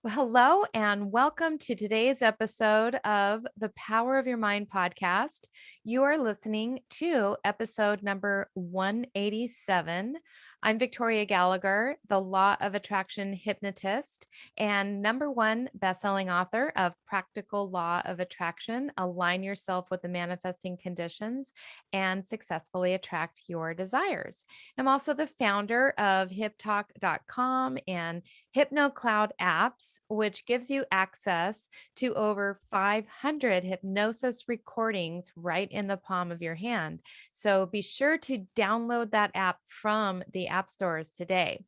Well, hello and welcome to today's episode of the Power of Your Mind podcast. You are listening to episode number 187. I'm Victoria Gallagher, the Law of Attraction hypnotist and number one bestselling author of Practical Law of Attraction: Align Yourself with the Manifesting Conditions and Successfully Attract Your Desires. I'm also the founder of HipTalk.com and HypnoCloud apps, which gives you access to over 500 hypnosis recordings right in the palm of your hand. So be sure to download that app from the app stores today.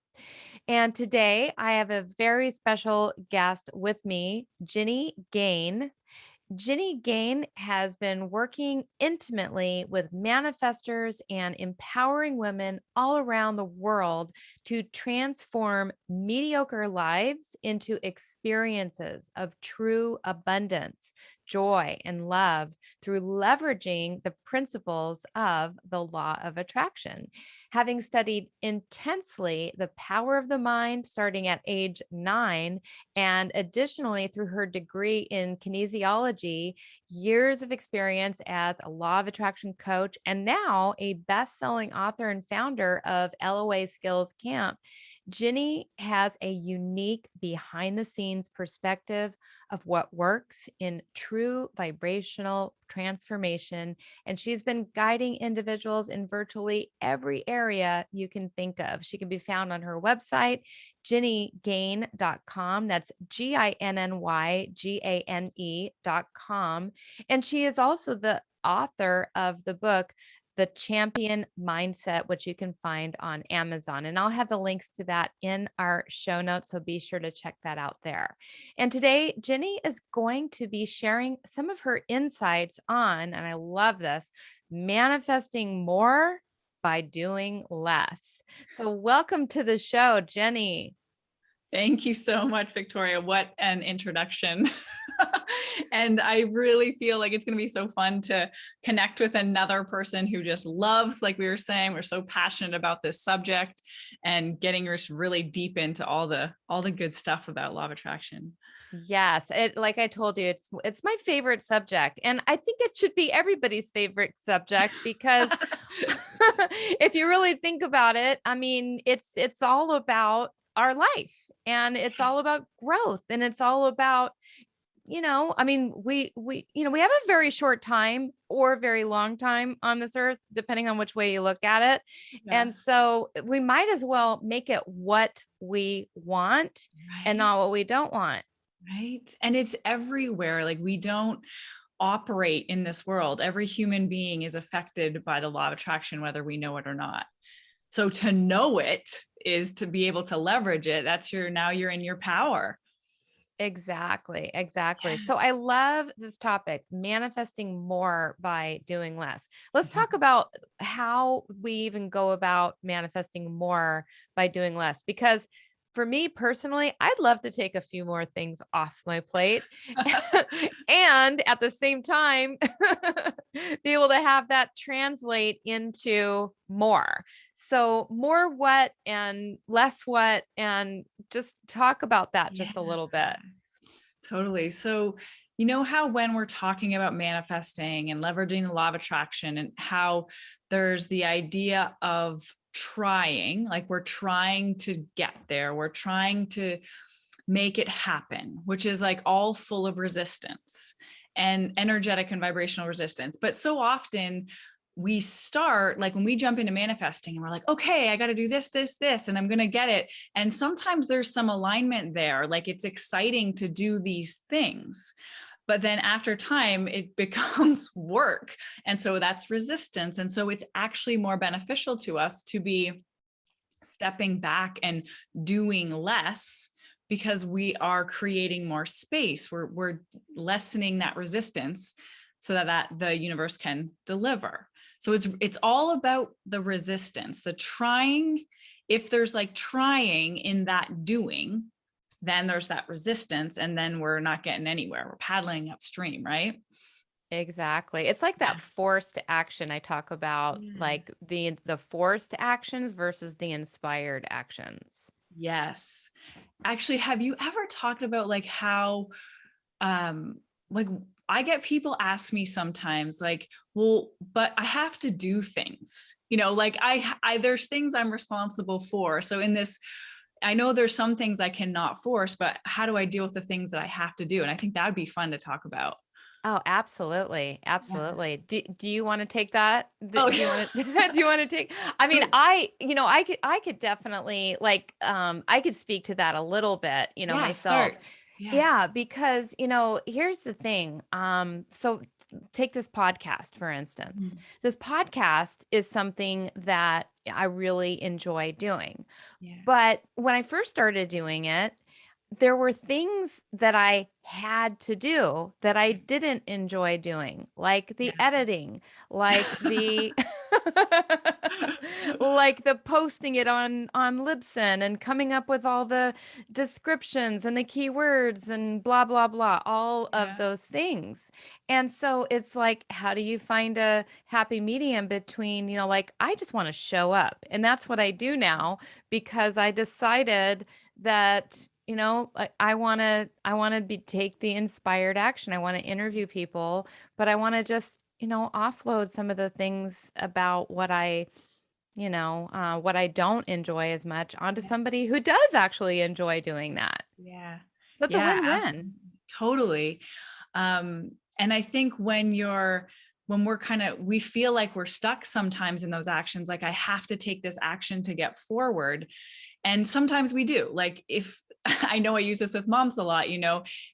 And today I have a very special guest with me, Ginny Gane. Ginny Gane has been working intimately with manifestors and empowering women all around the world to transform mediocre lives into experiences of true abundance, joy, and love through leveraging the principles of the law of attraction. Having studied intensely the power of the mind starting at age 9, and additionally, through her degree in kinesiology, years of experience as a law of attraction coach, and now a best-selling author and founder of LOA Skills Camp, Ginny has a unique behind-the-scenes perspective of what works in true vibrational transformation. And she's been guiding individuals in virtually every area you can think of. She can be found on her website, ginnygane.com. That's GINNYGANE.com. And she is also the author of the book, The Champion Mindset, which you can find on Amazon. And I'll have the links to that in our show notes. So be sure to check that out there. And today, Ginny is going to be sharing some of her insights on, and I love this, manifesting more by doing less. So welcome to the show, Ginny. Thank you so much, Victoria. What an introduction. And I really feel like it's going to be so fun to connect with another person who just loves, like we were saying, we're so passionate about this subject and getting us really deep into all the good stuff about law of attraction. Yes, like I told you, it's my favorite subject, and I think it should be everybody's favorite subject because if you really think about it, I mean, it's all about our life, and it's all about growth, and it's all about, I mean, we have a very short time or a very long time on this earth, depending on which way you look at it. Yeah. And so we might as well make it what we want and Right. not what we don't want. Right. And it's everywhere. Like we don't operate in this world. Every human being is affected by the law of attraction, whether we know it or not. So to know it is to be able to leverage it. Now you're in your power. Exactly. Yeah. So I love this topic, manifesting more by doing less. Let's Mhm. talk about how we even go about manifesting more by doing less, because for me personally, I'd love to take a few more things off my plate and at the same time be able to have that translate into more. So more what and less what, and just talk about that Yeah. just a little bit. Totally. So, you know how when we're talking about manifesting and leveraging the law of attraction and how there's the idea of trying, like we're trying to get there, we're trying to make it happen, which is like all full of resistance and energetic and vibrational resistance. But so often we start, like when we jump into manifesting and we're like, okay, I got to do this, and I'm going to get it. And sometimes there's some alignment there. Like it's exciting to do these things. But then after time, it becomes work. And so that's resistance. And so it's actually more beneficial to us to be stepping back and doing less because we are creating more space. We're lessening that resistance so that the universe can deliver. So it's all about the resistance, the trying. If there's like trying in that doing, then there's that resistance, and then we're not getting anywhere. We're paddling upstream, right? Exactly. It's like Yeah. that forced action I talk about, Yeah. like the forced actions versus the inspired actions. Yes. Actually, have you ever talked about like how, like I get people ask me sometimes like, well, but I have to do things, like there's things I'm responsible for. So in this, I know there's some things I cannot force, but how do I deal with the things that I have to do? And I think that would be fun to talk about. Oh, absolutely. Yeah. Absolutely. Do you want to take that? Oh, Do you yeah. want to do you want to take I mean, I could definitely like I could speak to that a little bit, Yeah, myself. start. Yeah. Yeah, because here's the thing. So take this podcast, for instance. Mhm. This podcast is something that I really enjoy doing. Yeah. But when I first started doing it, there were things that I had to do that I didn't enjoy doing, like the Yeah. editing, like the like the posting it on Libsyn and coming up with all the descriptions and the keywords and blah blah blah, all of Yeah. those things. And so it's like, how do you find a happy medium between, like I just want to show up. And that's what I do now because I decided that I want to be take the inspired action. I want to interview people, but I want to just offload some of the things about what I don't enjoy as much onto Yeah. somebody who does actually enjoy doing that. Yeah. So it's a Yeah, win-win. absolutely. Totally. And I think when we're we feel like we're stuck sometimes in those actions, like I have to take this action to get forward. And sometimes we do. Like if I know I use this with moms a lot,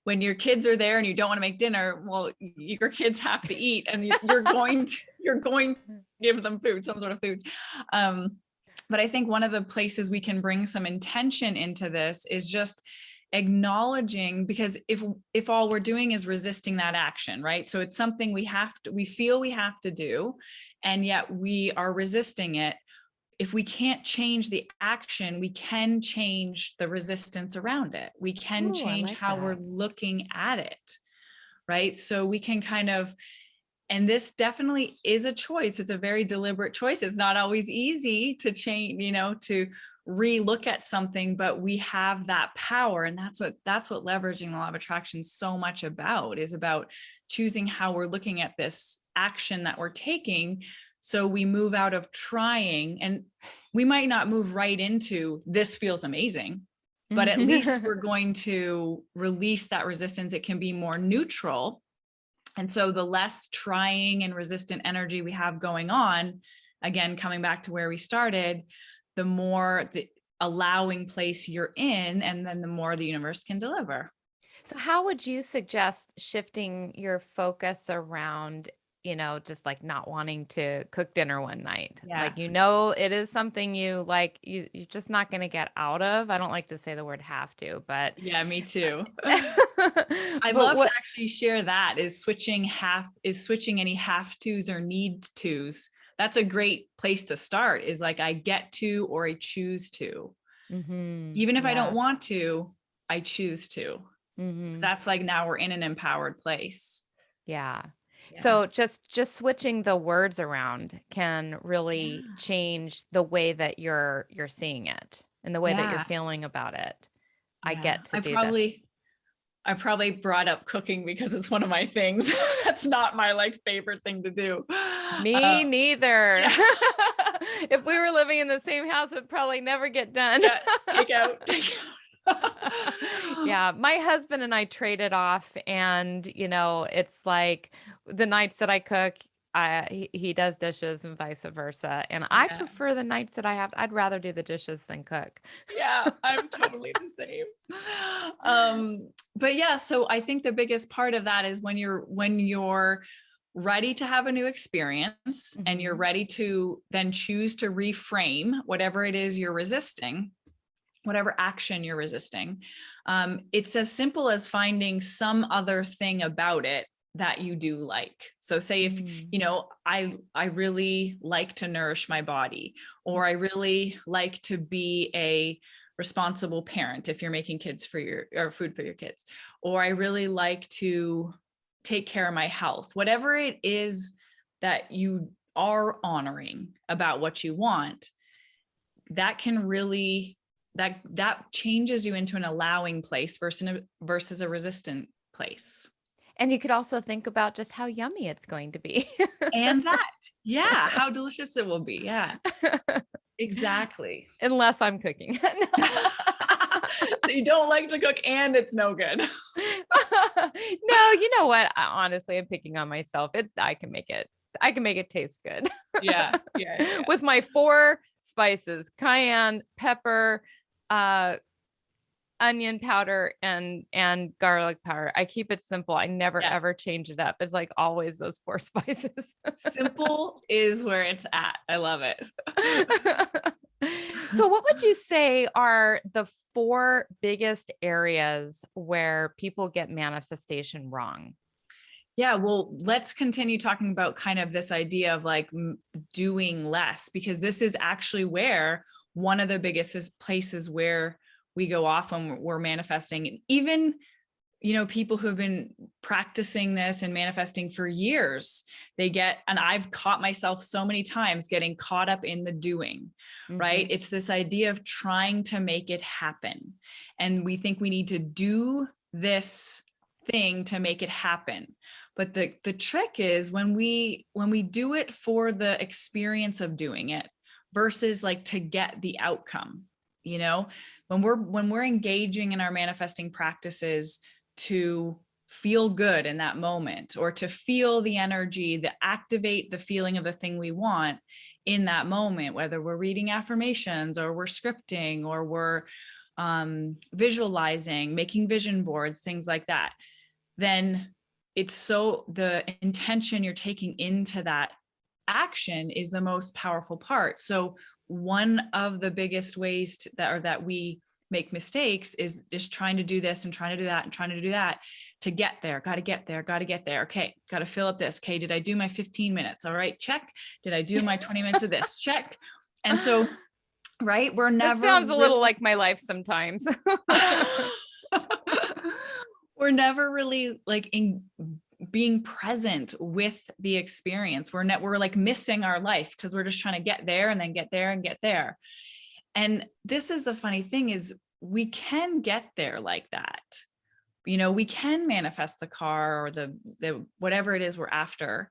when your kids are there and you don't want to make dinner, well, your kids have to eat and you're going to give them food, some sort of food. But I think one of the places we can bring some intention into this is just acknowledging, because if all we're doing is resisting that action, right? So it's something we feel we have to do, and yet we are resisting it. If we can't change the action, we can change the resistance around it. We can Ooh, I change like how we're that. looking at it, right? So we can and this definitely is a choice. It's a very deliberate choice. It's not always easy to change, to re-look at something, but we have that power. And that's what leveraging the law of attraction is so much about, is about choosing how we're looking at this action that we're taking. So we move out of trying, and we might not move right into this feels amazing, but at least we're going to release that resistance. It can be more neutral. And so the less trying and resistant energy we have going on, again, coming back to where we started, the more the allowing place you're in, and then the more the universe can deliver. So how would you suggest shifting your focus around, just like not wanting to cook dinner one night? Yeah. Like, it is something you're just not going to get out of. I don't like to say the word have to, but Yeah, me too. I but love to what actually share that is switching any have tos or need tos. That's a great place to start, is like I get to or I choose to. Even if I don't Yeah. want to, I choose to. That's like now we're in an empowered place. Yeah. Yeah. So just switching the words around can really Yeah. change the way that you're seeing it and the way that you're Yeah. feeling about it. I Yeah. get to do this. I probably brought up cooking because it's one of my things. That's not my favorite thing to do. Me neither. Yeah. If we were living in the same house, it'd probably never get done. Yeah. Take out. Yeah, my husband and I traded off, and it's like the nights that I cook, he does dishes and vice versa. And I Yeah. prefer the nights that I'd rather do the dishes than cook. Yeah, I'm totally the same. But yeah, so I think the biggest part of that is when you're ready to have a new experience and you're Mhm. ready to then choose to reframe whatever it is you're resisting, whatever action you're resisting. It's as simple as finding some other thing about it that you do like. So say if, Mm. I really like to nourish my body, or I really like to be a responsible parent if you're making food for your kids, or I really like to take care of my health, whatever it is that you are honoring about what you want, that can really that changes you into an allowing place versus a resistant place. And you could also think about just how yummy it's going to be. And that, yeah, how delicious it will be. Yeah, exactly. Unless I'm cooking. So you don't like to cook and it's no good. No, you know what? Honestly, I'm picking on myself. I can make it taste good. Yeah. With my 4 spices: cayenne, pepper, onion powder, and garlic powder. I keep it simple. I never ever change it up. It's like always those 4 spices. Simple is where it's at. I love it. So what would you say are the 4 biggest areas where people get manifestation wrong? Yeah, well, let's continue talking about kind of this idea of like doing less, because this is actually where one of the biggest places where we go off when we're manifesting. And even, people who have been practicing this and manifesting for years, and I've caught myself so many times getting caught up in the doing, right? It's this idea of trying to make it happen. And we think we need to do this thing to make it happen. But the trick is when we do it for the experience of doing it versus like to get the outcome, when we're engaging in our manifesting practices to feel good in that moment, or to feel the energy that activate the feeling of the thing we want in that moment, whether we're reading affirmations or we're scripting or we're visualizing, making vision boards, things like that, then the intention you're taking into that action is the most powerful part. So one of the biggest ways that we make mistakes is just trying to do this and trying to do that and trying to do that to get there. Got to get there. Okay. Got to fill up this. Okay. Did I do my 15 minutes? All right. Check. Did I do my 20 minutes of this? Check. And so, right. We're never. That sounds a little like my life sometimes. We're never really like in being present with the experience. We're like missing our life because we're just trying to get there and then get there and get there. And this is the funny thing is we can get there like that. We can manifest the car or the whatever it is we're after,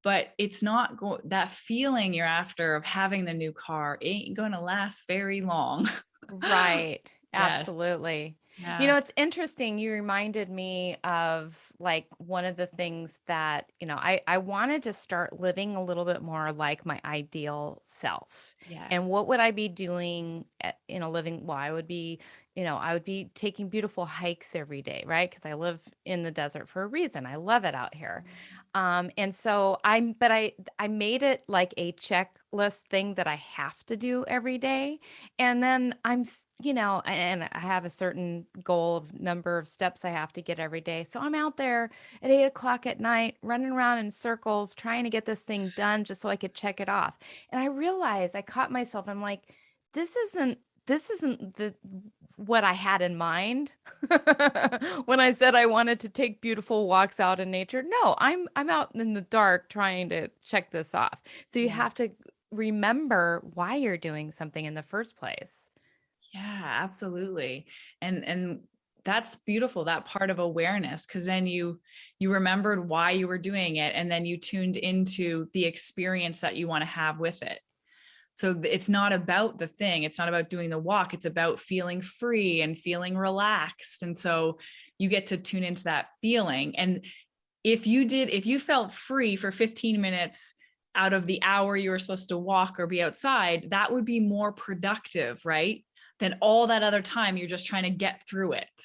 but it's not that feeling you're after of having the new car ain't going to last very long. Right. Yes. Absolutely. Yeah. It's interesting. You reminded me of like one of the things that, I wanted to start living a little bit more like my ideal self. Yes. And what would I be doing living? Well, I would be taking beautiful hikes every day, right? Because I live in the desert for a reason. I love it out here. And so I made it like a checklist thing that I have to do every day. And then and I have a certain goal of number of steps I have to get every day. So I'm out there at 8 o'clock at night, running around in circles, trying to get this thing done just so I could check it off. And I realized I caught myself. I'm like, this isn't what I had in mind when I said I wanted to take beautiful walks out in nature. No, I'm out in the dark trying to check this off. So you have to remember why you're doing something in the first place. Yeah, absolutely. And that's beautiful, that part of awareness, because then you remembered why you were doing it, and then you tuned into the experience that you want to have with it. So it's not about the thing. It's not about doing the walk. It's about feeling free and feeling relaxed. And so you get to tune into that feeling. And if you felt free for 15 minutes out of the hour you were supposed to walk or be outside, that would be more productive, right? Than all that other time you're just trying to get through it.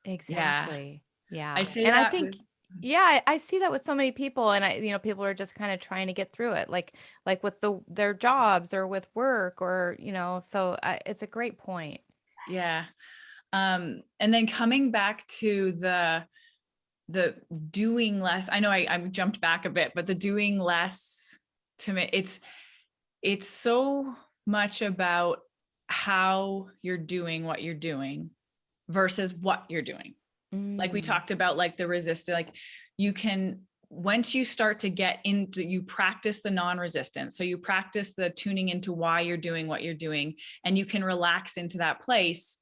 Exactly. Yeah. I say And that I think, I see that with so many people, and people are just kind of trying to get through it, like with their jobs or with work or, so it's a great point. Yeah. And then coming back to the doing less, I know I jumped back a bit, but the doing less, to me, it's so much about how you're doing what you're doing versus what you're doing. Like we talked about, like the resistance, like you can once you start to get into, you practice the non-resistance. So you practice the tuning into why you're doing what you're doing, and you can relax into that place.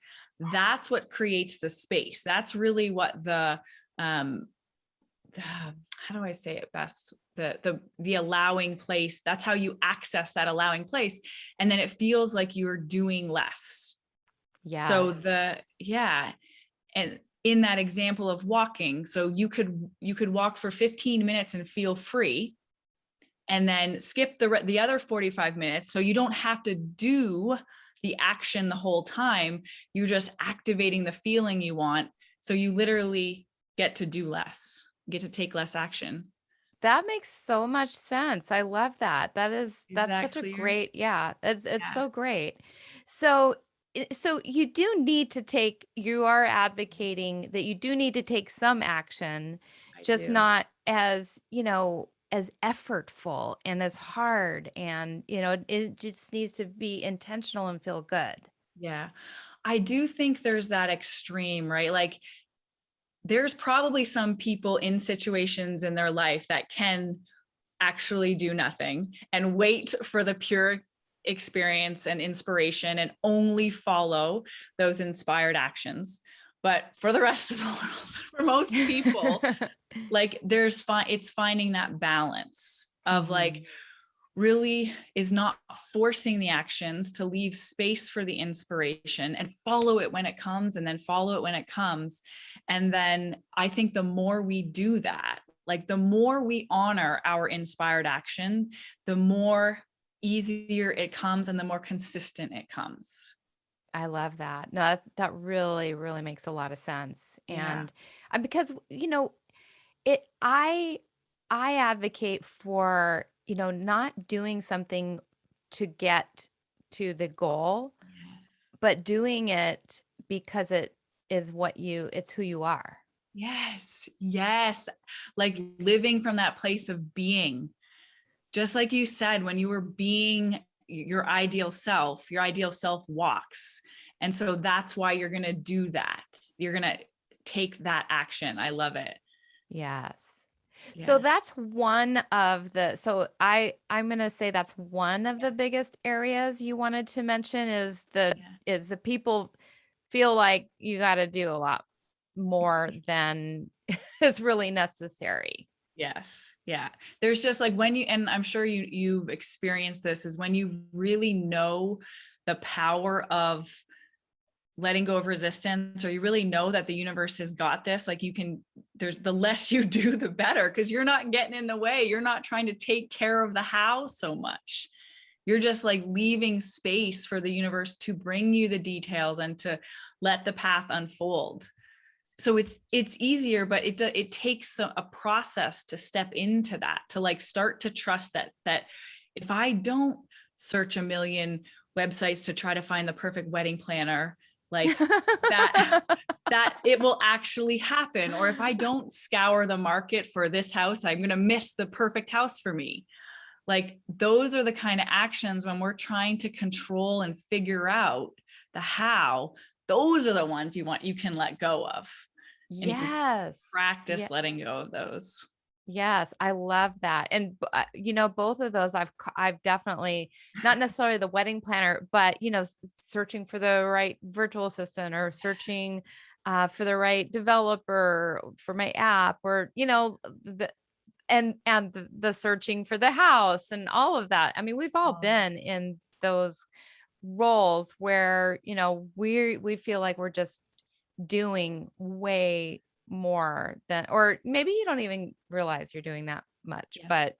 That's what creates the space. That's really what how do I say it best? The allowing place. That's how you access that allowing place. And then it feels like you're doing less. Yeah. So and in that example of walking, so you could walk for 15 minutes and feel free, and then skip the other 45 minutes. So you don't have to do the action the whole time. You're just activating the feeling you want. So you literally get to do less, get to take less action. That makes so much sense. I love that. That's such a Clear? great, it's Yeah, so great. So so you do need to take, you are advocating that you do need to take some action, I just do. not as, as effortful and as hard, and it just needs to be intentional and feel good. Yeah. I do think there's that extreme, right? Like there's probably some people in situations in their life that can actually do nothing and wait for the pure experience and inspiration and only follow those inspired actions. But for the rest of the world, for most people, like it's finding that balance of like, really is not forcing the actions, to leave space for the inspiration and follow it when it comes, and then follow it when it comes. And then I think the more we do that, like the more we honor our inspired action, the more easier it comes and the more consistent it comes. I love that. No, that really, really makes a lot of sense. Yeah. And because, it, I advocate for, not doing something to get to the goal, Yes. but doing it because it's who you are. Yes. Yes. Like living from that place of being, just like you said, when you were being your ideal self walks. And so that's why you're going to do that. You're going to take that action. I love it. Yes. So Yes. that's one of the, so I'm going to say that's one of the biggest areas you wanted to mention, Yeah. is the people feel like you got to do a lot more than is really necessary. Yes. Yeah. There's just like when you, and I'm sure you've experienced this, is when you really know the power of letting go of resistance, or you really know that the universe has got this, like there's the less you do, the better, because you're not getting in the way. You're not trying to take care of the how so much. You're just like leaving space for the universe to bring you the details and to let the path unfold. So it's easier, but it takes a process to step into that, to like start to trust that if I don't search a million websites to try to find the perfect wedding planner, like that it will actually happen. Or if I don't scour the market for this house, I'm going to miss the perfect house for me. Like those are the kind of actions when we're trying to control and figure out the how. Those are the ones you can let go of. And you can Yes. practice letting go of those. Yes, I love that. And both of those I've definitely, not necessarily the wedding planner, but searching for the right virtual assistant, or searching for the right developer for my app, or the searching for the house and all of that. I mean, we've all been in those roles where, we feel like we're just doing way more than, or maybe you don't even realize you're doing that much, Yeah. but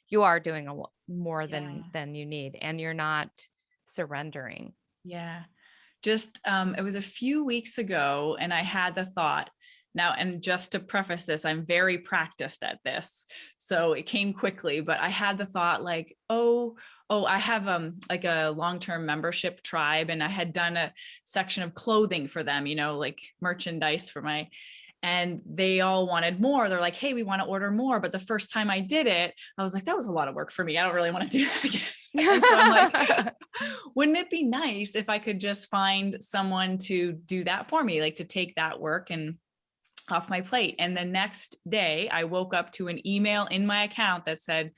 you are doing a lot more Yeah. than you need, and you're not surrendering. Yeah. Just it was a few weeks ago, and I had the thought now, and just to preface this, I'm very practiced at this, so it came quickly, but I had the thought like, oh, I have like a long-term membership tribe, and I had done a section of clothing for them, like merchandise for and they all wanted more. They're like, hey, we want to order more. But the first time I did it, I was like, that was a lot of work for me. I don't really want to do that again. And so I'm like, wouldn't it be nice if I could just find someone to do that for me, like to take that work? And off my plate. And the next day I woke up to an email in my account that said,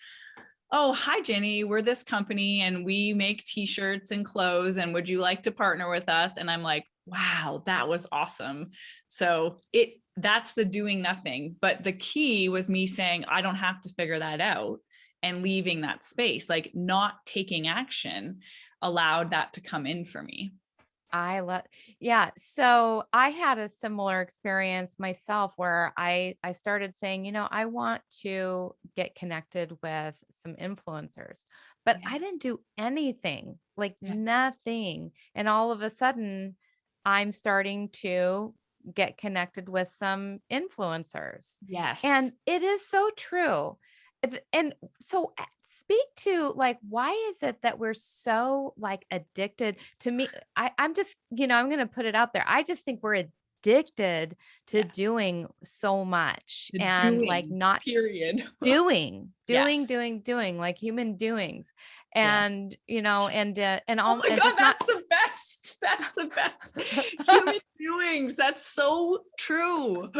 oh, hi, Ginny, we're this company and we make t-shirts and clothes. And would you like to partner with us? And I'm like, wow, that was awesome. So that's the doing nothing. But the key was me saying, I don't have to figure that out, and leaving that space, like not taking action allowed that to come in for me. Yeah. So I had a similar experience myself where I started saying, I want to get connected with some influencers, but Yeah. I didn't do anything, like Yeah. nothing. And all of a sudden I'm starting to get connected with some influencers. Yes. And it is so true. And so speak to like, why is it that we're so like addicted to me? I'm just, I'm going to put it out there. I just think we're addicted to Yes. doing so much The and like doing, not period. doing, Yes. doing like human doings. Yeah. And, and Oh all, my and God, just not. that's the best. That's the best. Human doings. That's so true.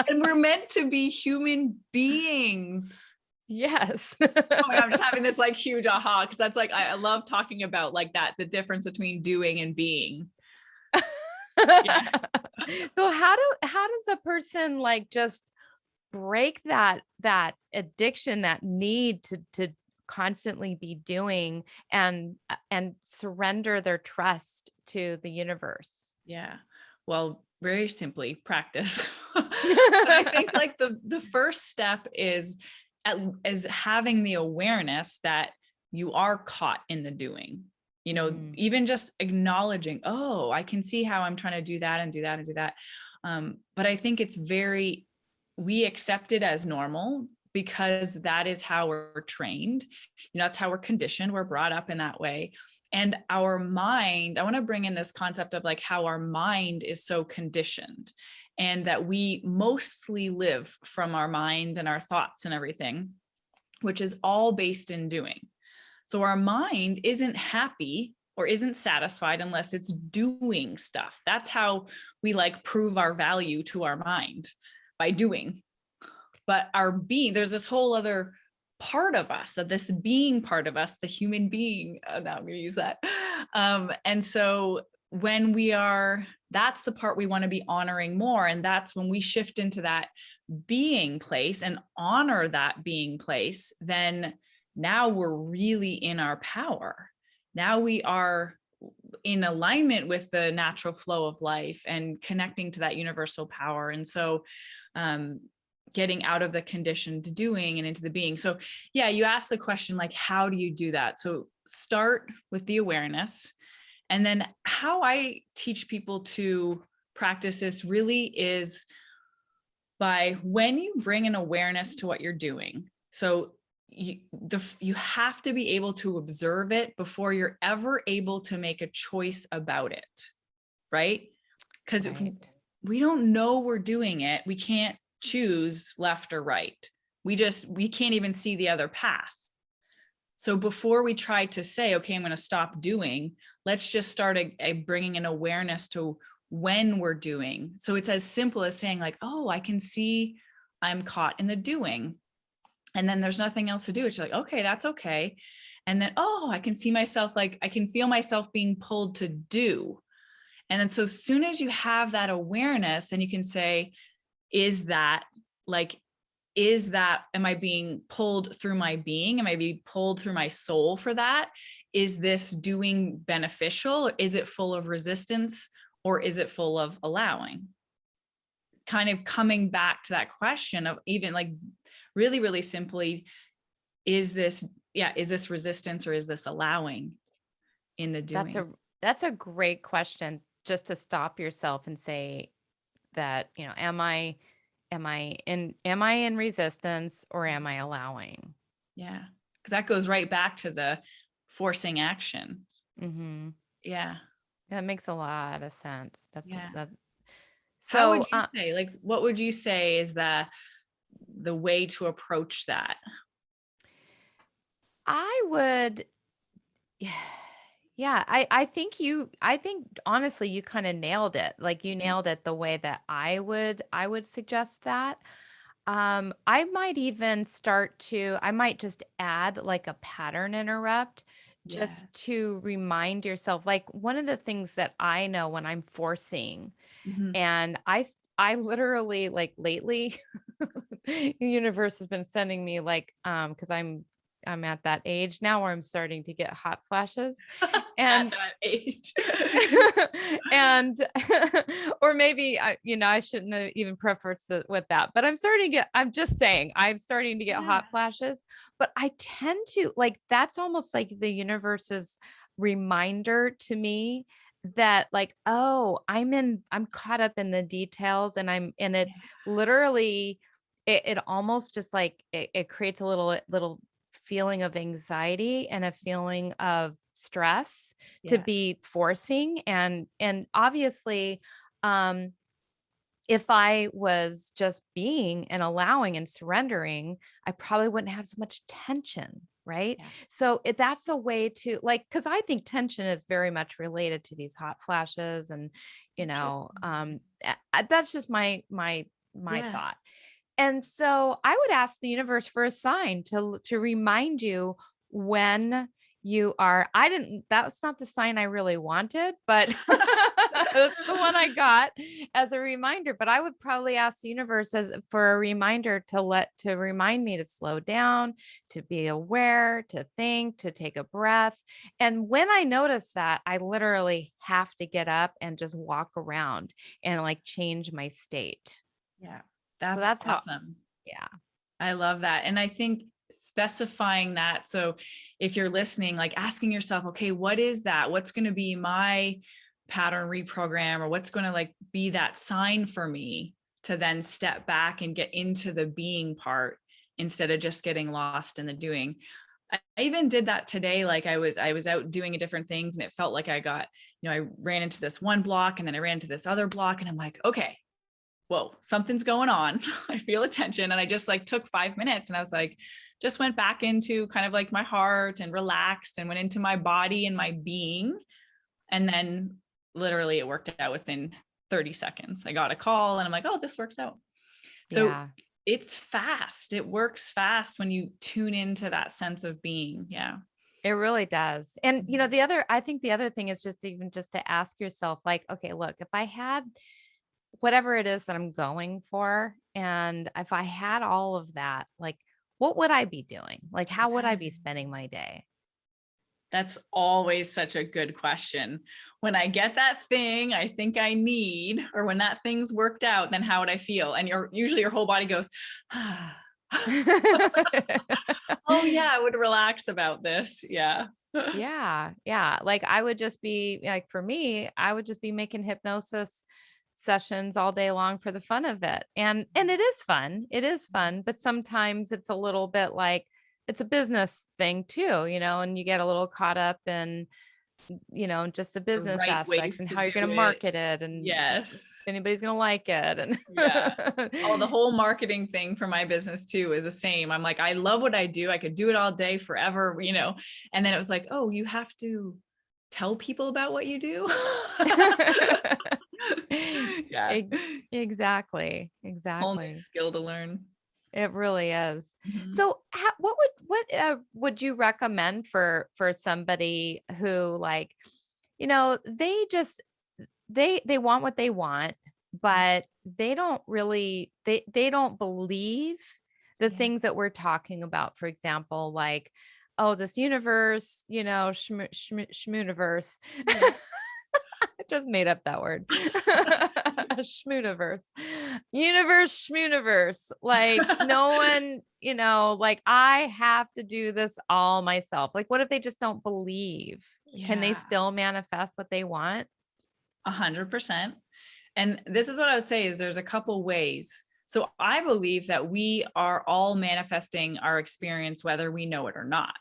And we're meant to be human beings. Yes. Oh my God, I'm just having this like huge aha, because that's like, I love talking about like that, the difference between doing and being. Yeah. So how does a person like just break that addiction, that need to constantly be doing and surrender their trust to the universe? Yeah. Well, very simply, practice. But I think like the first step is having the awareness that you are caught in the doing. Mhm. Even just acknowledging, oh, I can see how I'm trying to do that and do that and do that. But I think we accept it as normal because that is how we're trained. That's how we're conditioned. We're brought up in that way. And our mind, I want to bring in this concept of like how our mind is so conditioned, and that we mostly live from our mind and our thoughts and everything, which is all based in doing. So our mind isn't happy or isn't satisfied unless it's doing stuff. That's how we like prove our value to our mind, by doing. But our being, there's this whole other part of us, that this being part of us, the human being, now I'm going to use that. And so when that's the part we want to be honoring more. And that's when we shift into that being place and honor that being place, then now we're really in our power. Now we are in alignment with the natural flow of life and connecting to that universal power. And so, getting out of the conditioned doing and into the being. So yeah, you asked the question, like, how do you do that? So start with the awareness. And then how I teach people to practice this really is by when you bring an awareness to what you're doing. So you have to be able to observe it before you're ever able to make a choice about it, right? Because if we don't know we're doing it, we can't choose left or right. We can't even see the other path. So before we try to say, okay, I'm going to stop doing, let's just start bringing an awareness to when we're doing. So it's as simple as saying like, oh, I can see I'm caught in the doing. And then there's nothing else to do. It's like, okay, that's okay. And then, oh, I can see myself, like I can feel myself being pulled to do. And then so as soon as you have that awareness, then you can say, am I being pulled through my being? Am I being pulled through my soul for that? Is this doing beneficial? Is it full of resistance, or is it full of allowing? Kind of coming back to that question of even like really, really simply, is this resistance or is this allowing in the doing? That's a great question, just to stop yourself and say that, am I in resistance, or am I allowing? Yeah. Because that goes right back to the forcing action. Mm-hmm. Yeah. That makes a lot of sense. Yeah. That. How So would you say, like, what would you say is the way to approach that? I would, Yeah, I think honestly you kind of nailed it. Like you Mhm. nailed it the way that I would suggest that. I might even I might just add like a pattern interrupt Yeah. just to remind yourself. Like one of the things that I know when I'm forcing, Mhm. and I literally like lately the universe has been sending me like because I'm at that age now where I'm starting to get hot flashes. At And that age. and or maybe I shouldn't have even prefaced it with that, but I'm just saying I'm starting to get Yeah. hot flashes, but I tend to like that's almost like the universe's reminder to me that like, oh, I'm caught up in the details and it Yeah. literally it almost just like it creates a little feeling of anxiety and a feeling of stress to Yeah. be forcing and obviously um if I was just being and allowing and surrendering, I probably wouldn't have so much tension, right? Yeah. So that's a way to like, because I think tension is very much related to these hot flashes, and Interesting. that's just my Yeah. thought. And so I would ask the universe for a sign to remind you when you are I didn't that was not the sign I really wanted, but that's the one I got as a reminder. But I would probably ask the universe as for a reminder to remind me to slow down, to be aware, to think, to take a breath. And when I notice that, I literally have to get up and just walk around and like change my state. Yeah. So That's that's how awesome. yeah. I love that. And I think specifying that. So if you're listening, like asking yourself, okay, what is that? What's going to be my pattern reprogram, or what's going to like be that sign for me to then step back and get into the being part instead of just getting lost in the doing. I even did that today. Like I was out doing different things and it felt like I ran into this one block and then I ran into this other block and I'm like, okay, whoa, something's going on. I feel a tension. And I just like took 5 minutes and I was like, just went back into kind of like my heart and relaxed and went into my body and my being. And then literally it worked out within 30 seconds. I got a call and I'm like, oh, this works out. So Yeah. it's fast. It works fast when you tune into that sense of being. Yeah. It really does. And I think the other thing is just even just to ask yourself like, okay, look, if I had whatever it is that I'm going for and if I had all of that, like what would I be doing? Like how would I be spending my day? That's always such a good question. When I get that thing I think I need, or when that thing's worked out, then how would I feel? And usually your whole body goes, oh yeah, I would relax about this. Yeah. Yeah, yeah. Like I would just be like for me, I would just be making hypnosis sessions all day long for the fun of it. And it is fun. It is fun, but sometimes it's a little bit like it's a business thing too, and you get a little caught up in, just the The business right aspects ways and to how you're do going to it. market it and if Yes. anybody's going to like it Yeah. Oh, the and whole marketing thing for my business too is the same. I'm like, I love what I do. I could do it all day forever. And then it was like, oh, you have to tell people about what you do. Yeah. Ex- exactly. Whole new Exactly. skill to learn. It really is. Mhm. So, what would you recommend for somebody who like, they just they want what they want, Yeah. but they don't really they don't believe the Yeah. things that we're talking about. For example, like, oh, this universe, schmooniverse. Yeah. I just made up that word. Schmooniverse. Universe schmooniverse. Like no one, like I have to do this all myself. Like what if they just don't believe? Can they Yeah. still manifest what they want? 100%. And this is what I would say is there's a couple ways. So I believe that we are all manifesting our experience, whether we know it or not.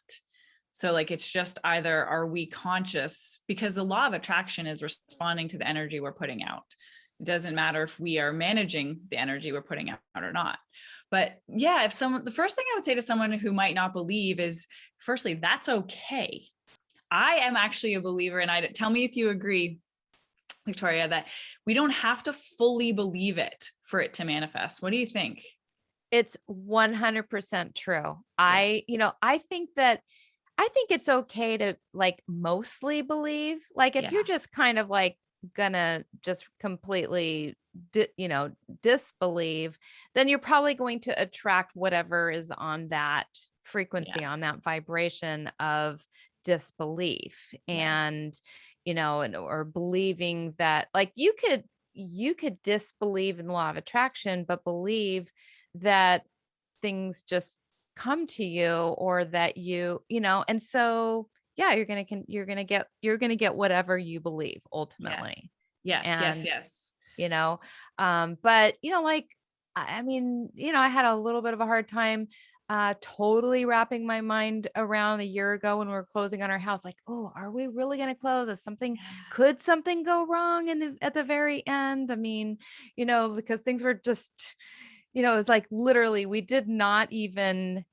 So like, it's just either are we conscious, because the law of attraction is responding to the energy we're putting out. It doesn't matter if we are managing the energy we're putting out or not. But yeah, the first thing I would say to someone who might not believe is, firstly, that's okay. I am actually a believer, and tell me if you agree, Victoria, that we don't have to fully believe it for it to manifest. What do you think? It's 100% true. Yeah. I think it's okay to like mostly believe. Like if you're Yeah. just kind of like gonna just completely disbelieve, then you're probably going to attract whatever is on that frequency, Yeah. on that vibration of disbelief. Yes. And or believing that like you could disbelieve in the law of attraction, but believe that things just come to you, or that and so yeah, you're going to get whatever you believe Yes. ultimately. Yes. Yes. And Yes. you know but like I mean, I had a little bit of a hard time totally wrapping my mind around a year ago when we were closing on our house, like, oh, are we really going to close? Could something go wrong at the very end? I mean, because things were just, it was like literally we didn't even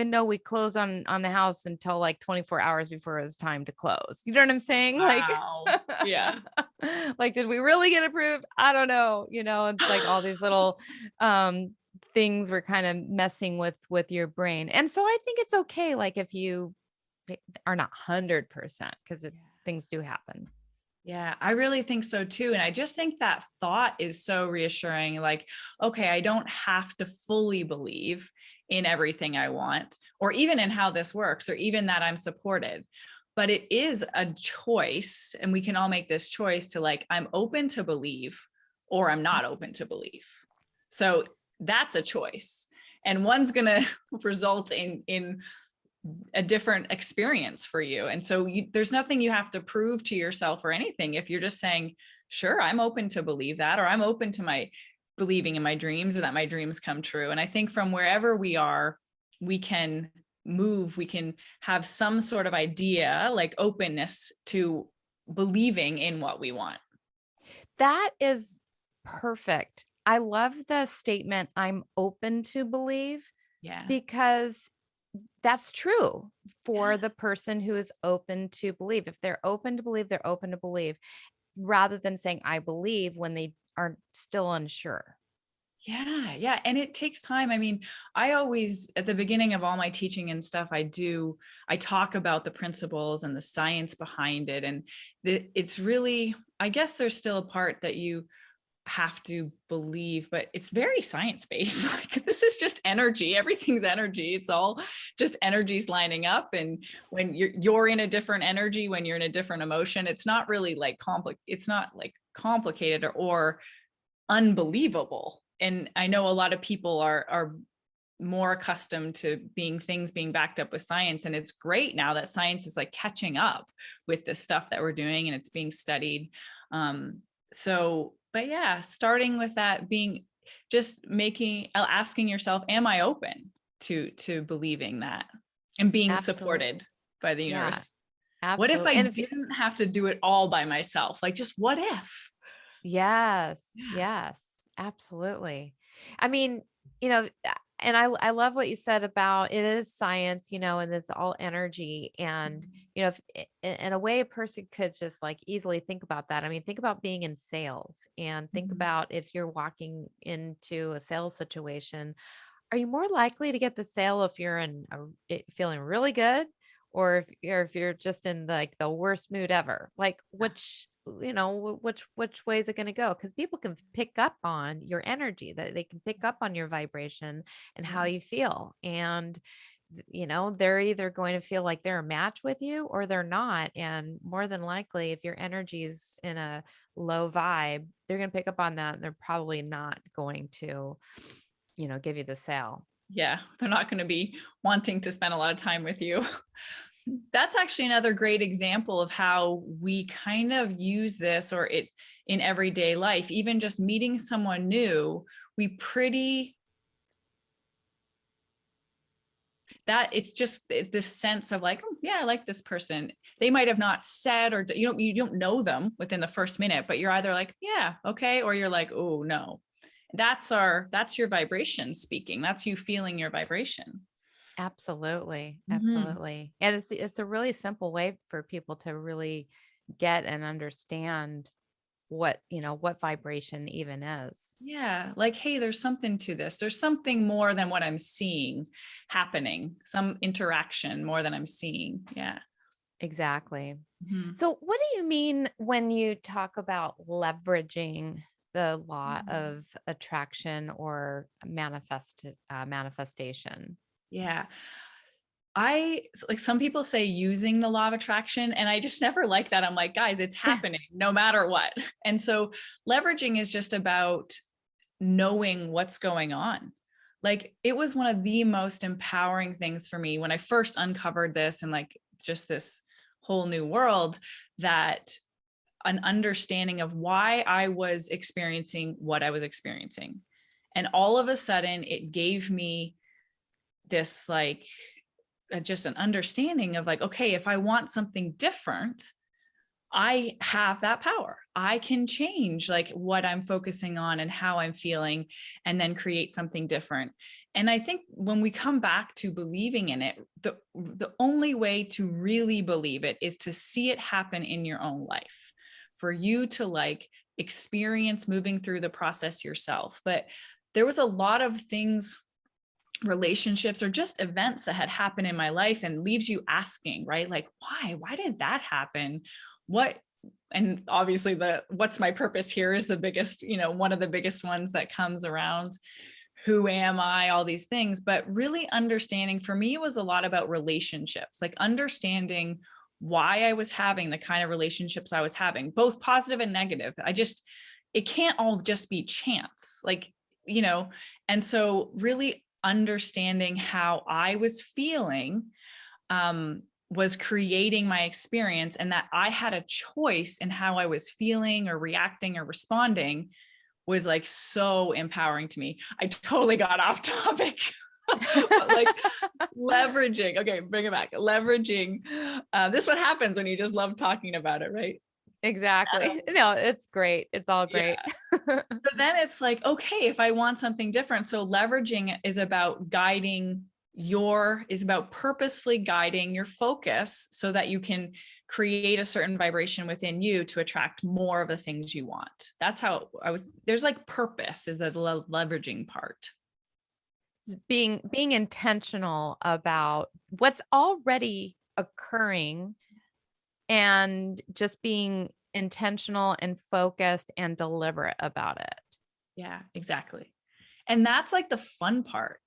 know we closed on the house until like 24 hours before it was time to close. You know what I'm saying? Like, Wow. Yeah. like, did we really get approved? I don't know. It's like all these little things were kind of messing with your brain. And so I think it's okay, like if you are not 100%, because things do happen. Yeah, I really think so too. And I just think that thought is so reassuring. Like, okay, I don't have to fully believe in everything I want, or even in how this works, or even that I'm supported. But it is a choice. And we can all make this choice to like, I'm open to believe, or I'm not open to believe. So that's a choice. And one's going to result in a different experience for you. And so there's nothing you have to prove to yourself or anything. If you're just saying, sure, I'm open to believe that, or I'm open to my believing in my dreams, or that my dreams come true. And I think from wherever we are, we can move, we can have some sort of idea, like openness to believing in what we want. That is perfect. I love the statement, I'm open to believe, Yeah. because that's true Yeah. for the person who is open to believe. If they're open to believe, they're open to believe, rather than saying, I believe, when they are still unsure. Yeah, yeah. And it takes time. I mean, I always, at the beginning of all my teaching and stuff, I talk about the principles and the science behind it. And it's really, I guess there's still a part that you have to believe, but it's very science-based. Like this is just energy. Everything's energy. It's all just energies lining up. And when you're in a different energy, when you're in a different emotion, it's not really like it's not like complicated or unbelievable. And I know a lot of people are more accustomed to things being backed up with science. And it's great now that science is like catching up with the stuff that we're doing and it's being studied. But yeah, starting with that, asking yourself, am I open to believing that, and being Absolutely. supported by the Yeah, universe? What if absolutely. I And didn't have to do it all by myself? Like, just what if? yes, Yeah. yes, absolutely. I mean, and I love what you said about it is science, and it's all energy. And, if in a way a person could just like easily think about that. I mean, think about being in sales, and think Mhm. about if you're walking into a sales situation, are you more likely to get the sale if you're feeling really good, or if you're just in like the worst mood ever? Like which way is it going to go? Because people can pick up on your energy, that they can pick up on your vibration and how Yeah. you feel. And they're either going to feel like they're a match with you, or they're not. And more than likely, if your energy is in a low vibe, they're going to pick up on that, and they're probably not going to give you the sale. Yeah, they're not going to be wanting to spend a lot of time with you. That's actually another great example of how we kind of use this or it in everyday life. Even just meeting someone new, it's just this sense of like, oh, yeah, I like this person. They might have not said, or you don't know them within the first minute, but you're either like, yeah, okay, or you're like, oh no. That's your vibration speaking. That's you feeling your vibration. Absolutely. Mhm. Absolutely. And it's a really simple way for people to really get and understand what vibration even is. Yeah, like, hey, there's something to this. There's something more than what I'm seeing happening, some interaction more than I'm seeing. Yeah. Exactly. Mhm. So what do you mean when you talk about leveraging the law Mhm. of attraction or manifestation? Yeah. Like, some people say using the law of attraction, and I just never like that. I'm like, guys, it's happening no matter what. And so leveraging is just about knowing what's going on. Like, it was one of the most empowering things for me when I first uncovered this, and like just this whole new world, that an understanding of why I was experiencing what I was experiencing. And all of a sudden it gave me this, like, just an understanding of, like, okay, if I want something different, I have that power. I can change, like, what I'm focusing on and how I'm feeling, and then create something different. And I think when we come back to believing in it, the only way to really believe it is to see it happen in your own life, for you to, like, experience moving through the process yourself. But there was a lot of things, relationships, or just events that had happened in my life, and leaves you asking, right? Like, why did that happen? What? And obviously the what's my purpose here is the biggest, one of the biggest ones that comes around. Who am I? All these things. But really understanding, for me, it was a lot about relationships, like understanding why I was having the kind of relationships I was having, both positive and negative. It can't all just be chance, like, you know, and so really understanding how I was feeling, was creating my experience, and that I had a choice in how I was feeling or reacting or responding, was like so empowering to me. I totally got off topic. But like, leveraging, okay, bring it back. Leveraging. This is what happens when you just love talking about it, right? Exactly. No, it's great. It's all Yeah. great. So then it's like, okay, if I want something different. So leveraging is about is about purposefully guiding your focus so that you can create a certain vibration within you to attract more of the things you want. That's how there's like purpose is the leveraging part. Being intentional about what's already occurring and just being intentional and focused and deliberate about it. Yeah, exactly. And that's like the fun part.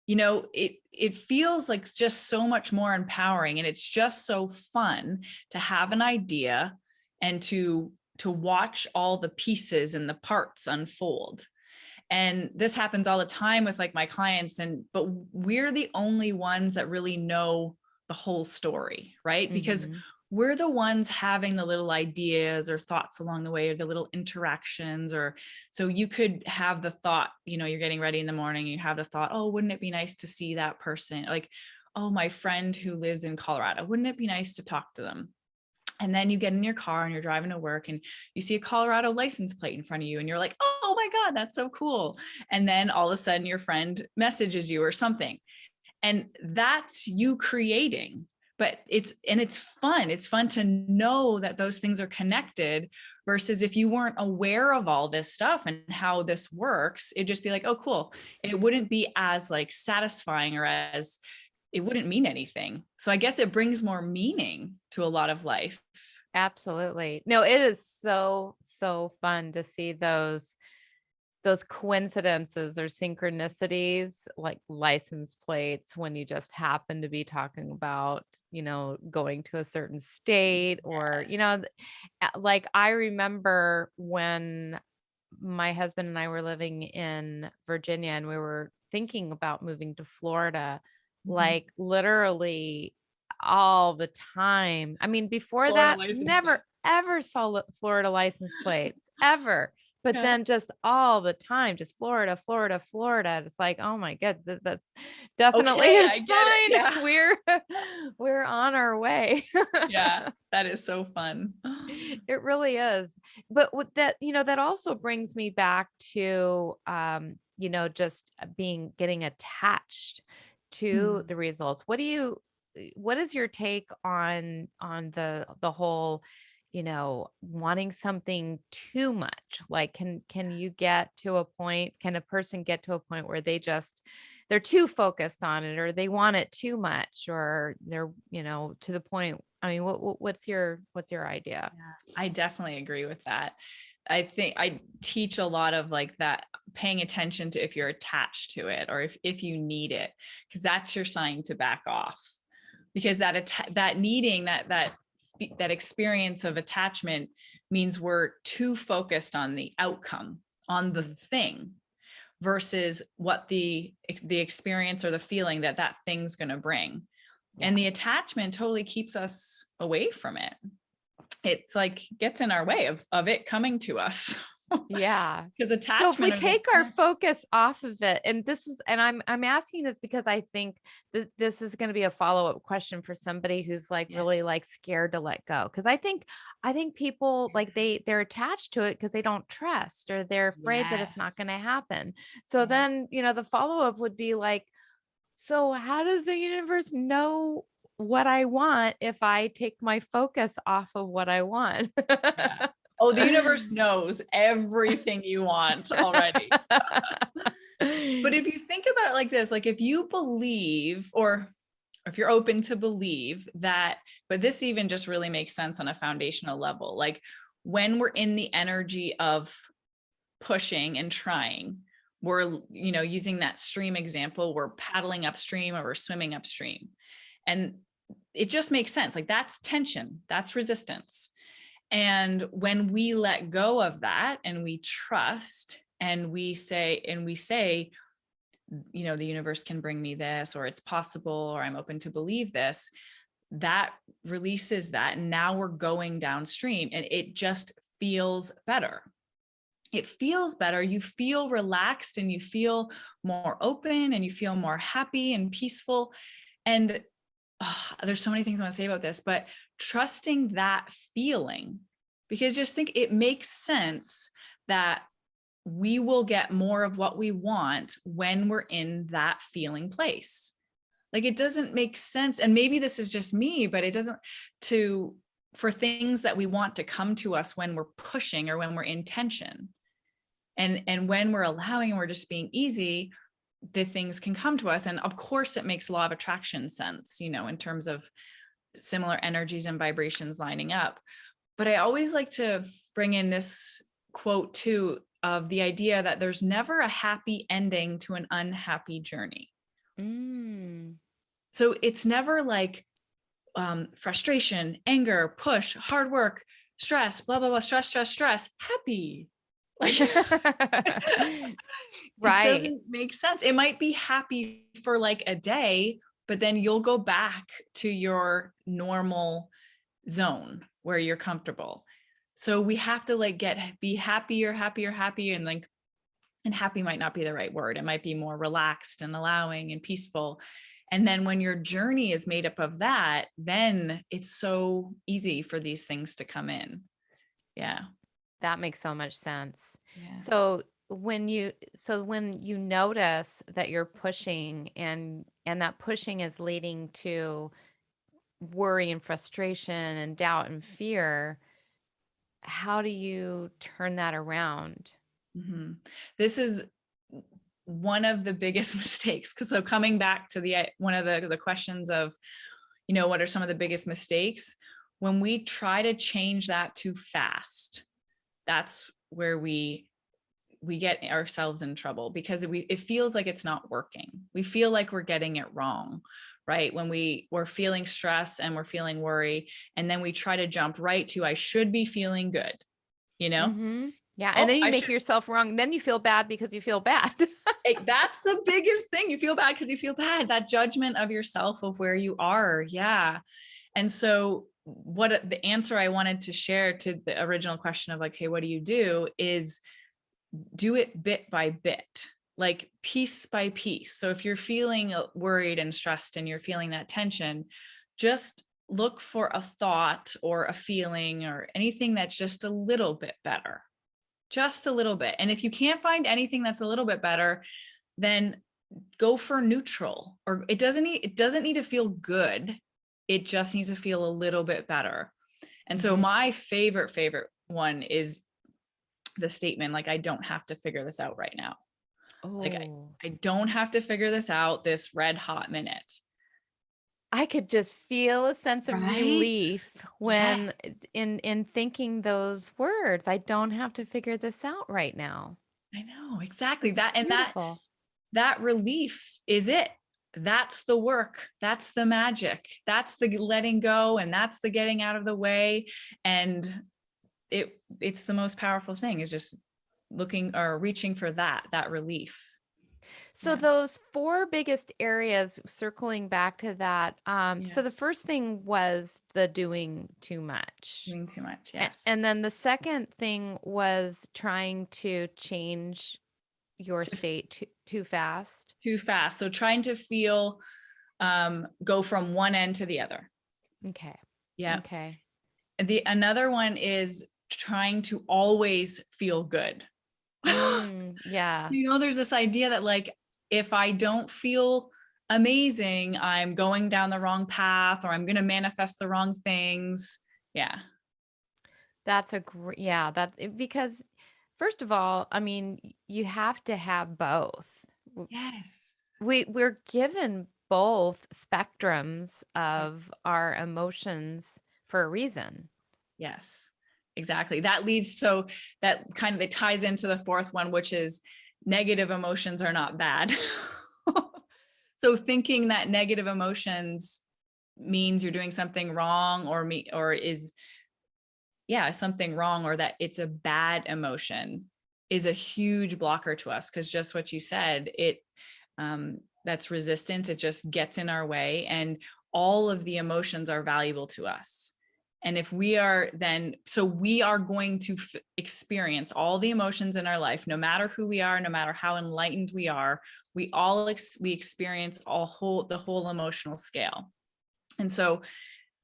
It feels like just so much more empowering, and it's just so fun to have an idea and to watch all the pieces and the parts unfold. And this happens all the time with, like, my clients, but we're the only ones that really know the whole story, right? Because Mhm. we're the ones having the little ideas or thoughts along the way, or the little interactions. Or so you could have the thought, you're getting ready in the morning, you have the thought, oh, wouldn't it be nice to see that person? Like, oh, my friend who lives in Colorado, wouldn't it be nice to talk to them? And then you get in your car and you're driving to work, and you see a Colorado license plate in front of you, and you're like, oh my God, that's so cool. And then all of a sudden your friend messages you or something. And that's you creating. But it's fun. It's fun to know that those things are connected, versus if you weren't aware of all this stuff and how this works, it'd just be like, oh, cool. And it wouldn't be as, like, satisfying, or as, it wouldn't mean anything. So I guess it brings more meaning to a lot of life. Absolutely. No, it is so, so fun to see those coincidences or synchronicities, like license plates, when you just happen to be talking about, going to a certain state, or, like I remember when my husband and I were living in Virginia and we were thinking about moving to Florida, Mhm. like literally all the time. I mean, before Florida that, license never plate. ever saw Florida license plates ever. But Yeah. then just all the time, just Florida, Florida, Florida. It's like, oh my God, that's definitely Okay, a I get it. Yeah. sign we're on our way. Yeah. That is so fun. It really is. But with that, that also brings me back to, just getting attached to the results. What is your take on the whole, wanting something too much? Like, can you get to a point, can a person get to a point where they're too focused on it, or they want it too much, or they're, to the point? I mean, what's your idea? Yeah, I definitely agree with that. I think I teach a lot of like that, paying attention to if you're attached to it, or if you need it, because that's your sign to back off. Because that needing that experience of attachment means we're too focused on the outcome, on the thing, versus what the experience or the feeling that thing's going to bring. Yeah. And the attachment totally keeps us away from it. It's like gets in our way of it coming to us. Yeah. Because attachment. So if we take our focus off of it, and I'm asking this because I think that this is going to be a follow-up question for somebody who's like really like scared to let go. Cause I think people like they're attached to it because they don't trust, or they're afraid that it's not going to happen. So then, the follow-up would be like, so how does the universe know what I want if I take my focus off of what I want? Yeah. Oh, the universe knows everything you want already. But if you think about it like this, like if you believe, or if you're open to believe that, but this even just really makes sense on a foundational level. Like when we're in the energy of pushing and trying, we're, using that stream example, we're paddling upstream or we're swimming upstream. And it just makes sense. Like that's tension, that's resistance. And when we let go of that and we trust and we say, the universe can bring me this, or it's possible, or I'm open to believe this, that releases that. And now we're going downstream and it just feels better. It feels better. You feel relaxed and you feel more open and you feel more happy and peaceful. And there's so many things I want to say about this, but trusting that feeling, because just think it makes sense that we will get more of what we want when we're in that feeling place. Like it doesn't make sense. And maybe this is just me, but it doesn't for things that we want to come to us when we're pushing or when we're in tension. And when we're allowing and we're just being easy, the things can come to us. And of course it makes law of attraction sense, in terms of similar energies and vibrations lining up. But I always like to bring in this quote too, of the idea that there's never a happy ending to an unhappy journey. So it's never like frustration, anger, push, hard work, stress, blah, blah, blah, stress, happy. Like, right. It doesn't make sense. It might be happy for like a day, but then you'll go back to your normal zone where you're comfortable. So we have to be happier, and happy might not be the right word. It might be more relaxed and allowing and peaceful. And then when your journey is made up of that, then it's so easy for these things to come in. Yeah. That makes so much sense. Yeah. So when you notice that you're pushing and that pushing is leading to worry and frustration and doubt and fear, how do you turn that around? Mm-hmm. This is one of the biggest mistakes. So coming back to one of the questions of, what are some of the biggest mistakes? When we try to change that too fast, that's where we get ourselves in trouble, because it feels like it's not working. We feel like we're getting it wrong, right? When we're feeling stress and we're feeling worry, and then we try to jump right to, I should be feeling good, Mm-hmm. Yeah. And then you make yourself wrong. Then you feel bad because you feel bad. That's the biggest thing. You feel bad because you feel bad. That judgment of yourself, of where you are. Yeah. And so what the answer I wanted to share to the original question of like, hey, what do you do, is do it bit by bit, like piece by piece. So if you're feeling worried and stressed and you're feeling that tension, just look for a thought or a feeling or anything that's just a little bit better, just a little bit. And if you can't find anything that's a little bit better, then go for neutral, or it doesn't need to feel good. It just needs to feel a little bit better. And so my favorite one is the statement, like, I don't have to figure this out right now. Like I don't have to figure this out this red hot minute. I could just feel a sense of Right? relief when Yes. in thinking those words. I don't have to figure this out right now. I know, exactly. It's That, and beautiful. that relief is it. That's the work. That's the magic. That's the letting go, and that's the getting out of the way. And it's the most powerful thing, is just looking or reaching for that relief. So Yeah. those four biggest areas, circling back to that. Yeah. So the first thing was the doing too much. Doing too much. Yes. And then the second thing was trying to change your Too, state too fast. too fast. So trying to feel, go from one end to the other. Okay. Yeah. Okay. Another one is trying to always feel good. Yeah. There's this idea that, like, if I don't feel amazing, I'm going down the wrong path, or I'm going to manifest the wrong things. Yeah. That's a great, yeah, because first of all, I mean, you have to have both. Yes. We're given both spectrums of our emotions for a reason. Yes, exactly. That leads, so that kind of, it ties into the fourth one, which is negative emotions are not bad. So thinking that negative emotions means you're doing something wrong, or is, yeah, something wrong, or that it's a bad emotion, is a huge blocker to us. Because just what you said, that's resistance. It just gets in our way, and all of the emotions are valuable to us. And if we are so we are going to experience all the emotions in our life, no matter who we are, no matter how enlightened we are. We all we experience the whole emotional scale. And so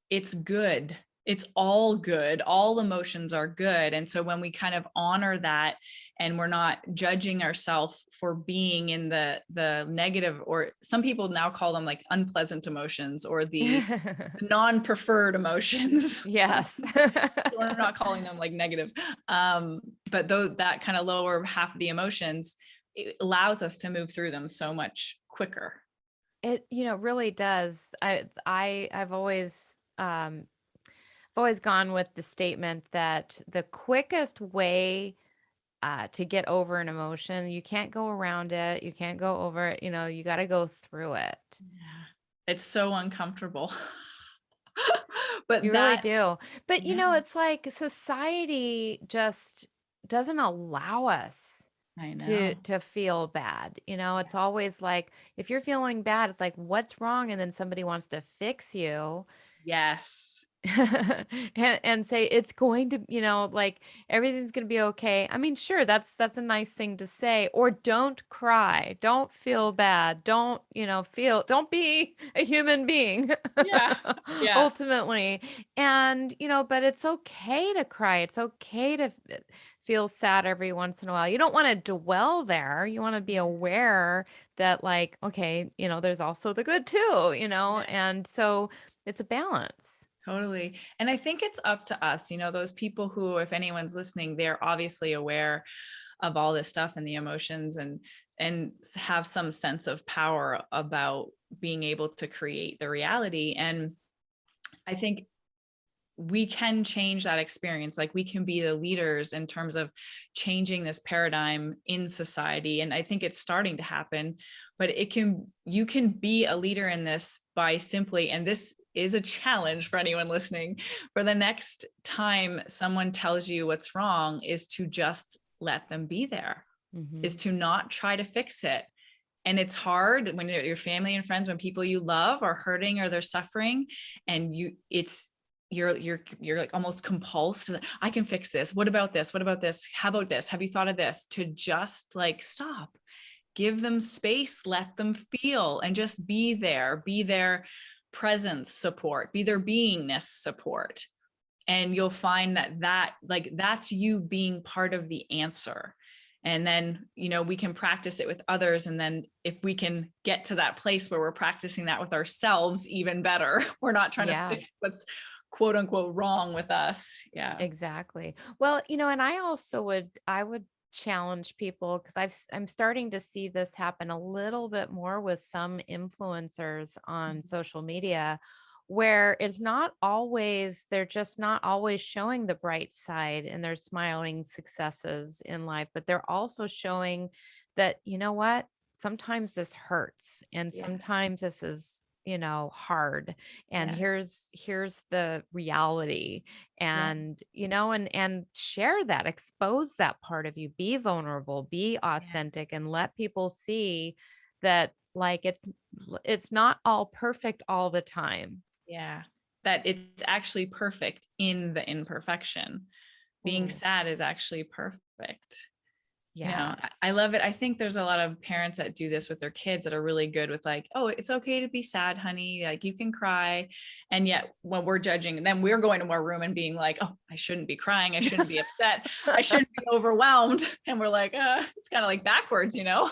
it's good. It's all good. All emotions are good. And so when we kind of honor that, and we're not judging ourselves for being in the negative, or some people now call them like unpleasant emotions, or the non-preferred emotions. Yes. We're not calling them like negative. But though that kind of lower half of the emotions, it allows us to move through them so much quicker. It, really does. I've always gone with the statement that the quickest way to get over an emotion, you can't go around it, you can't go over it, you got to go through it. Yeah. It's so uncomfortable. But You really that, do. But yeah, it's like society just doesn't allow us I to know. feel bad. It's always like if you're feeling bad, it's like what's wrong, and then somebody wants to fix you. Yes. and say it's going to, like everything's going to be okay. I mean, sure, that's a nice thing to say. Or don't cry, don't feel bad, don't be a human being. Yeah. Yeah. Ultimately. And but it's okay to cry, it's okay to feel sad every once in a while. You don't want to dwell there, you want to be aware that, like, okay, there's also the good too, Yeah. and so it's a balance. Totally. And I think it's up to us, those people who, if anyone's listening, they're obviously aware of all this stuff and the emotions, and have some sense of power about being able to create the reality. And I think we can change that experience. Like, we can be the leaders in terms of changing this paradigm in society. And I think it's starting to happen, but you can be a leader in this by simply, and this is a challenge for anyone listening, for the next time someone tells you what's wrong, is to just let them be there, is to not try to fix it. And it's hard when your family and friends, when people you love are hurting or they're suffering, and you're like almost compulsed. I can fix this. What about this? What about this? How about this? Have you thought of this? To just like stop, give them space, let them feel, and just be their presence support, be their beingness support. And you'll find that like that's you being part of the answer. And then, we can practice it with others. And then if we can get to that place where we're practicing that with ourselves, even better. We're not trying to Yeah. fix what's quote unquote wrong with us. Yeah. Exactly. Well, and I would challenge people because I'm starting to see this happen a little bit more with some influencers on social media where they're just not always showing the bright side and their smiling successes in life, but they're also showing that, what, sometimes this hurts and Yeah. sometimes this is, hard, and Yeah. here's the reality, Yeah. and and share that, expose that part of you, be vulnerable, be Yeah. authentic, and let people see that, like, it's not all perfect all the time. Yeah. That it's actually perfect in the imperfection. Being Ooh, sad is actually perfect. yes. I love it. I think there's a lot of parents that do this with their kids that are really good with like, oh, it's okay to be sad, honey. Like you can cry. And yet when we're judging, then we're going to our room and being like, oh, I shouldn't be crying. I shouldn't be upset. I shouldn't be overwhelmed. And we're like, it's kind of like backwards, You know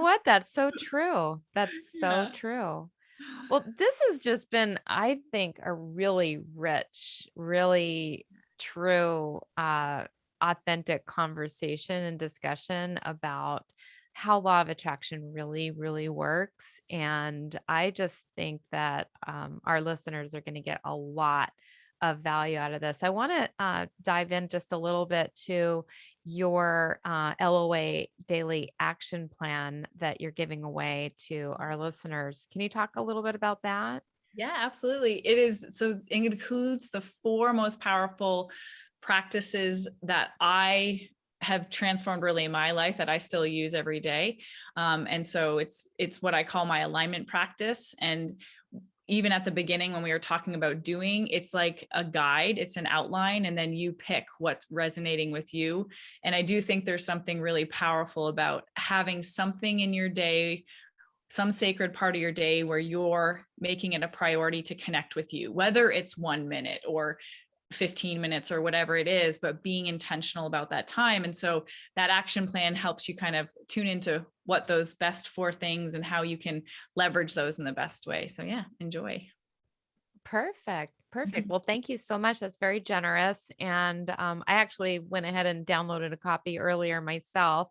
what? That's so true. That's so Yeah. true. Well, this has just been, I think, a really rich, really true, authentic conversation and discussion about how law of attraction really, really works. And I just think that our listeners are going to get a lot of value out of this. I want to dive in just a little bit to your LOA daily action plan that you're giving away to our listeners. Can you talk a little bit about that? Yeah, absolutely. It is. So it includes the 4 most powerful practices that I have transformed really in my life that I still use every day. And so it's what I call my alignment practice. And even at the beginning, when we were talking about doing, it's like a guide, it's an outline, and then you pick what's resonating with you. And I do think there's something really powerful about having something in your day, some sacred part of your day where you're making it a priority to connect with you, whether it's 1 minute or 15 minutes or whatever it is, but being intentional about that time. And so that action plan helps you kind of tune into what those best 4 things and how you can leverage those in the best way. So yeah, enjoy. Perfect. Perfect. Well, thank you so much. That's very generous. And I actually went ahead and downloaded a copy earlier myself.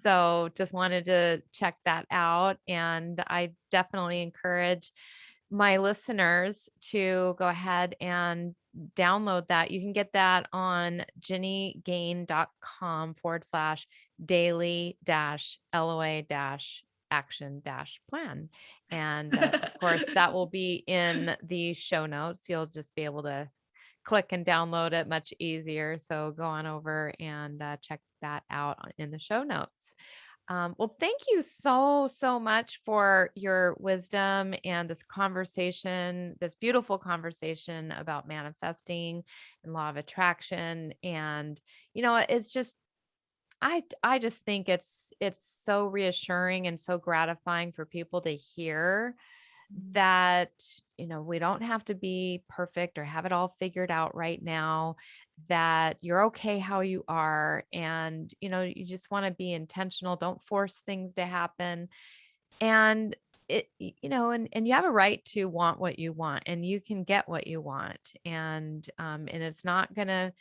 So just wanted to check that out. And I definitely encourage my listeners to go ahead and download that. You can get that on ginnygane.com/daily LOA action plan. And of course, that will be in the show notes. You'll just be able to click and download it much easier. So go on over and check that out in the show notes. Well, thank you so, so much for your wisdom and this conversation, this beautiful conversation about manifesting and law of attraction. And, it's just, I just think it's so reassuring and so gratifying for people to hear that, we don't have to be perfect or have it all figured out right now, that you're okay how you are. And, you just want to be intentional. Don't force things to happen. And and you have a right to want what you want, and you can get what you want. And it's not going to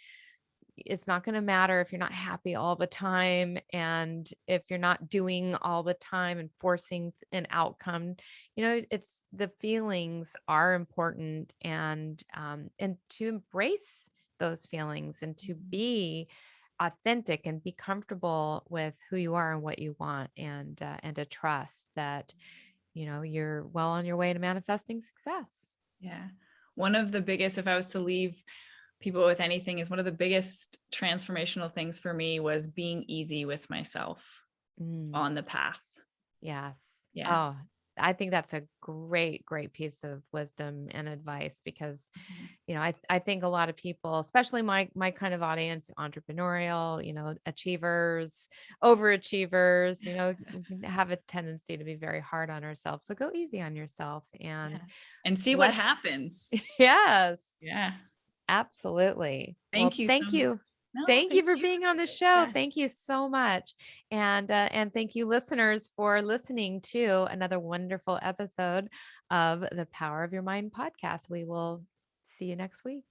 matter if you're not happy all the time, and if you're not doing all the time and forcing an outcome. It's the feelings are important, and to embrace those feelings and to be authentic and be comfortable with who you are and what you want, and to trust that you're well on your way to manifesting success. Yeah. One of the biggest, if I was to leave people with anything, is one of the biggest transformational things for me was being easy with myself Mm. on the path. Yes. Yeah. Oh, I think that's a great, great piece of wisdom and advice because, I think a lot of people, especially my kind of audience, entrepreneurial, achievers, overachievers, we can have a tendency to be very hard on ourselves. So go easy on yourself Yeah. and And see what let, happens. yes, Yeah. absolutely. Thank Well, you so thank much. you. No, Thank you thank for you. being on the show. Yeah. Thank you so much. And thank you listeners for listening to another wonderful episode of the Power of Your Mind podcast. We will see you next week.